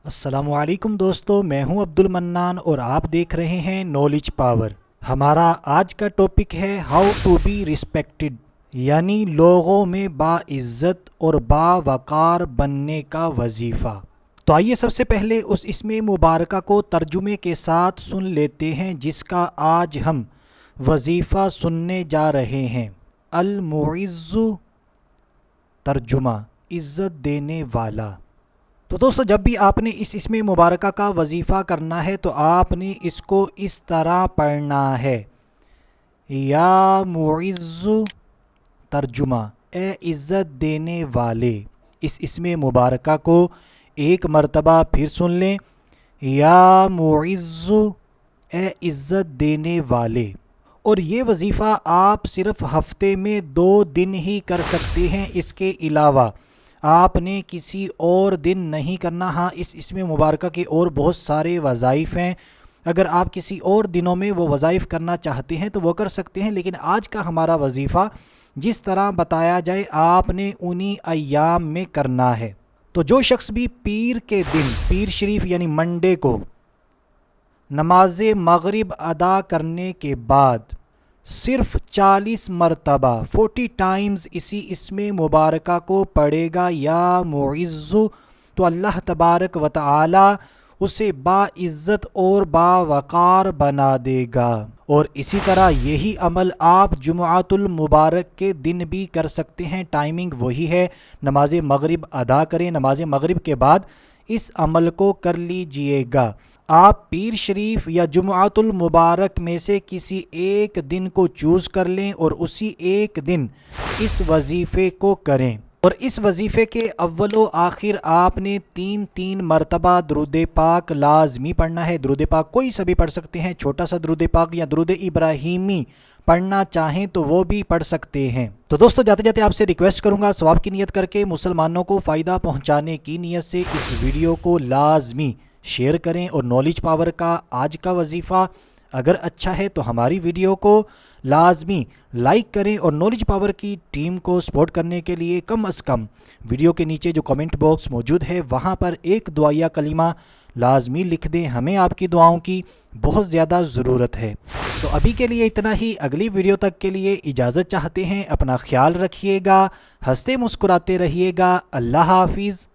السلام علیکم دوستو، میں ہوں عبد المنان اور آپ دیکھ رہے ہیں نالج پاور۔ ہمارا آج کا ٹاپک ہے ہاؤ ٹو بی ریسپیکٹڈ، یعنی لوگوں میں باعزت اور باوقار بننے کا وظیفہ۔ تو آئیے سب سے پہلے اس اسم مبارکہ کو ترجمے کے ساتھ سن لیتے ہیں جس کا آج ہم وظیفہ سننے جا رہے ہیں۔ المعز، ترجمہ عزت دینے والا۔ تو دوستو، جب بھی آپ نے اس اسم مبارکہ کا وظیفہ کرنا ہے تو آپ نے اس کو اس طرح پڑھنا ہے: یا معز، ترجمہ اے عزت دینے والے۔ اس اسم مبارکہ کو ایک مرتبہ پھر سن لیں: یا معز، اے عزت دینے والے۔ اور یہ وظیفہ آپ صرف ہفتے میں 2 دن ہی کر سکتے ہیں، اس کے علاوہ آپ نے کسی اور دن نہیں کرنا۔ ہاں، اس اسم مبارکہ کے اور بہت سارے وظائف ہیں، اگر آپ کسی اور دنوں میں وہ وظائف کرنا چاہتے ہیں تو وہ کر سکتے ہیں، لیکن آج کا ہمارا وظیفہ جس طرح بتایا جائے آپ نے انہی ایام میں کرنا ہے۔ تو جو شخص بھی پیر کے دن، پیر شریف یعنی منڈے کو، نماز مغرب ادا کرنے کے بعد صرف 40 مرتبہ 40 ٹائمز اسی اسم مبارکہ کو پڑھے گا یا معز، تو اللہ تبارک و تعالی اسے باعزت اور باوقار بنا دے گا۔ اور اسی طرح یہی عمل آپ جمعۃ المبارک کے دن بھی کر سکتے ہیں۔ ٹائمنگ وہی ہے، نماز مغرب ادا کریں، نماز مغرب کے بعد اس عمل کو کر لیجئے گا۔ آپ پیر شریف یا جمعۃ المبارک میں سے کسی ایک دن کو چوز کر لیں اور اسی ایک دن اس وظیفے کو کریں۔ اور اس وظیفے کے اول و آخر آپ نے 3 مرتبہ درود پاک لازمی پڑھنا ہے۔ درود پاک کوئی سا بھی پڑھ سکتے ہیں، چھوٹا سا درود پاک یا درود ابراہیمی پڑھنا چاہیں تو وہ بھی پڑھ سکتے ہیں۔ تو دوستو، جاتے جاتے آپ سے ریکویسٹ کروں گا، ثواب کی نیت کر کے مسلمانوں کو فائدہ پہنچانے کی نیت سے اس ویڈیو کو لازمی شیئر کریں، اور نالج پاور کا آج کا وظیفہ اگر اچھا ہے تو ہماری ویڈیو کو لازمی لائک کریں، اور نالج پاور کی ٹیم کو سپورٹ کرنے کے لیے کم از کم ویڈیو کے نیچے جو کمنٹ باکس موجود ہے وہاں پر ایک دعائیہ کلمہ لازمی لکھ دیں، ہمیں آپ کی دعاؤں کی بہت زیادہ ضرورت ہے۔ تو ابھی کے لیے اتنا ہی، اگلی ویڈیو تک کے لیے اجازت چاہتے ہیں۔ اپنا خیال رکھیے گا، ہنستے مسکراتے رہیے گا۔ اللہ حافظ۔